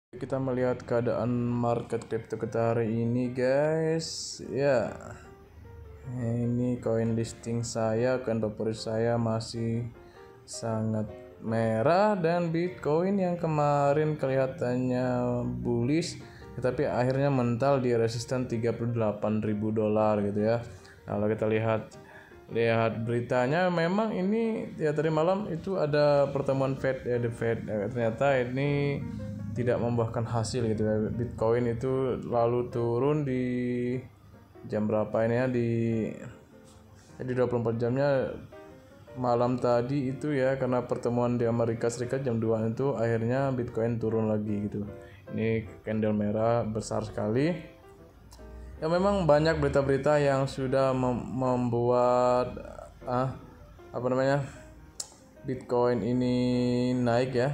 Kita melihat keadaan market crypto kita hari ini, guys. Ya, ini koin listing saya, koin favorit saya masih sangat merah, dan Bitcoin yang kemarin kelihatannya bullish tetapi akhirnya mental di resisten $38.000 gitu ya. Kalau kita lihat beritanya, memang ini ya tadi malam itu ada pertemuan Fed ya, the Fed. Ternyata ini tidak membuahkan hasil gitu ya. Bitcoin itu lalu turun di jam berapa ini ya, di 24 jamnya malam tadi itu ya, karena pertemuan di Amerika Serikat jam 2 itu akhirnya Bitcoin turun lagi gitu. Ini candle merah besar sekali. Ya memang banyak berita-berita yang sudah membuat Bitcoin ini naik ya.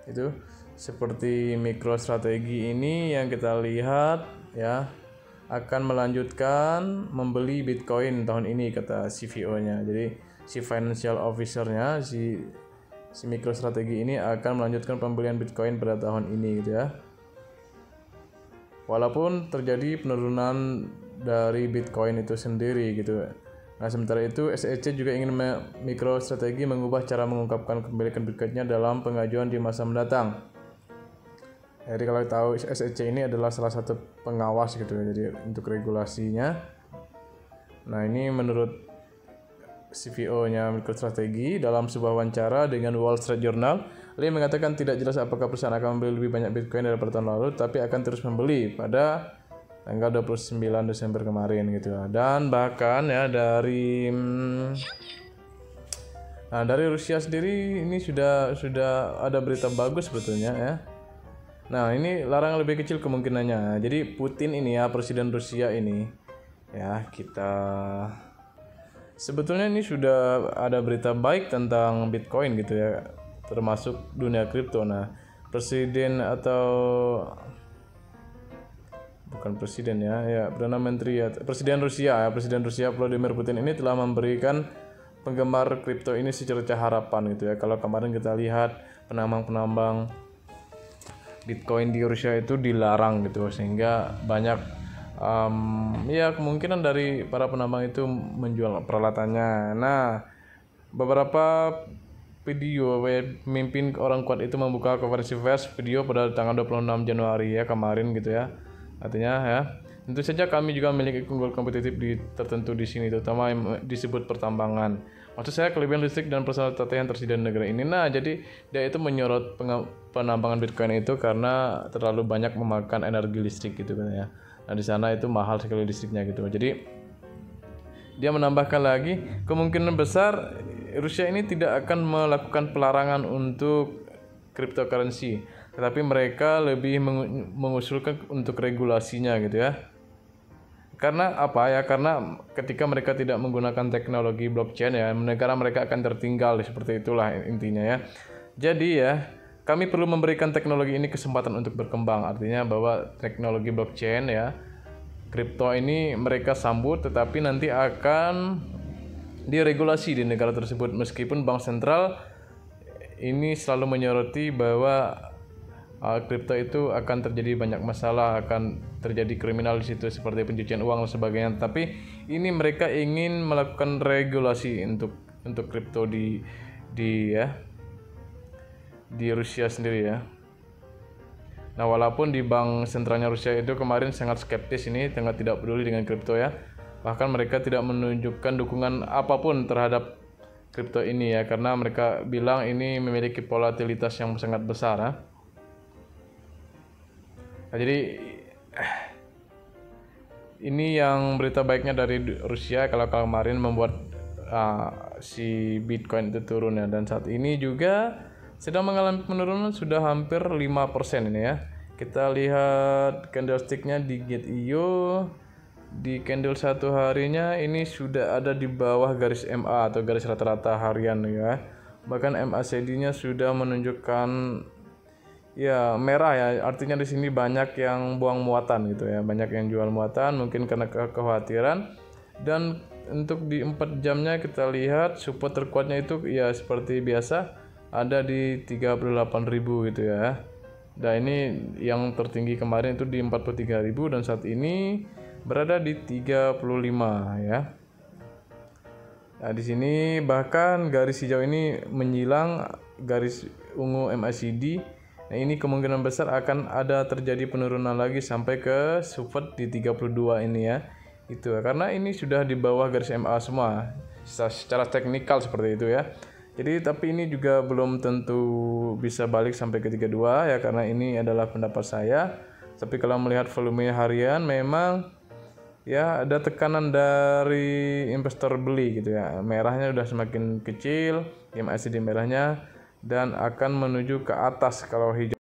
Itu seperti MicroStrategy ini yang kita lihat ya akan melanjutkan membeli Bitcoin tahun ini, kata CFO-nya. Jadi si financial officer-nya si MicroStrategy ini akan melanjutkan pembelian Bitcoin pada tahun ini gitu ya. Walaupun terjadi penurunan dari Bitcoin itu sendiri gitu. Nah, sementara itu SEC juga ingin MicroStrategy mengubah cara mengungkapkan kepemilikan Bitcoin-nya dalam pengajuan di masa mendatang. Jadi kalau tahu SEC ini adalah salah satu pengawas gitu ya, jadi untuk regulasinya. Nah, ini menurut CFO-nya MicroStrategy dalam sebuah wawancara dengan Wall Street Journal, Lee mengatakan tidak jelas apakah perusahaan akan membeli lebih banyak Bitcoin daripada tahun lalu, tapi akan terus membeli pada tanggal 29 Desember kemarin gitu. Dan bahkan ya dari Rusia sendiri ini sudah ada berita bagus sebetulnya ya. Nah, ini larangan lebih kecil kemungkinannya. Jadi Putin ini ya, presiden Rusia ini ya, kita sebetulnya ini sudah ada berita baik tentang Bitcoin gitu ya, termasuk dunia kripto. Nah, presiden atau bukan presiden ya, Perdana Menteri ya, Presiden Rusia Vladimir Putin ini telah memberikan penggemar kripto ini secercah harapan gitu ya. Kalau kemarin kita lihat penambang Bitcoin di Rusia itu dilarang gitu, sehingga banyak ya kemungkinan dari para penambang itu menjual peralatannya. Nah, beberapa video pemimpin orang kuat itu membuka konferensi pers video pada tanggal 26 Januari ya kemarin gitu ya. Artinya ya, tentu saja kami juga memiliki keunggulan kompetitif tertentu di sini, terutama yang disebut pertambangan. Maksud saya kelebihan listrik dan peralatan yang tersedia di negara ini. Nah, jadi dia itu menyorot penambangan Bitcoin itu karena terlalu banyak memakan energi listrik gitu kan ya. Nah, di sana itu mahal sekali listriknya gitu. Jadi dia menambahkan lagi, kemungkinan besar Rusia ini tidak akan melakukan pelarangan untuk cryptocurrency, tetapi mereka lebih mengusulkan untuk regulasinya gitu ya. Karena apa ya? Karena ketika mereka tidak menggunakan teknologi blockchain ya, negara mereka akan tertinggal, seperti itulah intinya ya. Jadi ya, kami perlu memberikan teknologi ini kesempatan untuk berkembang. Artinya bahwa teknologi blockchain ya, kripto ini mereka sambut, tetapi nanti akan diregulasi di negara tersebut, meskipun bank sentral ini selalu menyoroti bahwa kripto itu akan terjadi banyak masalah, akan terjadi kriminal di situ seperti pencucian uang dan sebagainya. Tapi ini mereka ingin melakukan regulasi untuk kripto di Rusia sendiri ya. Nah, walaupun di bank sentralnya Rusia itu kemarin sangat skeptis ini, sangat tidak peduli dengan kripto ya. Bahkan mereka tidak menunjukkan dukungan apapun terhadap kripto ini ya, karena mereka bilang ini memiliki volatilitas yang sangat besar ya. Nah, jadi ini yang berita baiknya dari Rusia, kalau kemarin membuat si Bitcoin itu turun ya, dan saat ini juga sedang mengalami penurunan sudah hampir 5% ini ya. Kita lihat candlesticknya di Get.io, di candle satu harinya ini sudah ada di bawah garis MA atau garis rata-rata harian ya. Bahkan MACD-nya sudah menunjukkan ya merah ya, artinya di sini banyak yang buang muatan gitu ya, banyak yang jual muatan mungkin karena kekhawatiran. Dan untuk di 4 jamnya kita lihat support terkuatnya itu ya seperti biasa ada di 38.000 gitu ya. Dan ini yang tertinggi kemarin itu di 43.000 dan saat ini berada di 35 ya. Nah, di sini bahkan garis hijau ini menyilang garis ungu MACD. Nah, ini kemungkinan besar akan ada terjadi penurunan lagi sampai ke support di 32 ini ya. Itu karena ini sudah di bawah garis MA semua. Secara teknikal seperti itu ya. Jadi tapi ini juga belum tentu bisa balik sampai ke 32 ya, karena ini adalah pendapat saya. Tapi kalau melihat volume harian memang ya ada tekanan dari investor beli gitu ya. Merahnya udah semakin kecil, MACD merahnya, dan akan menuju ke atas kalau hijau.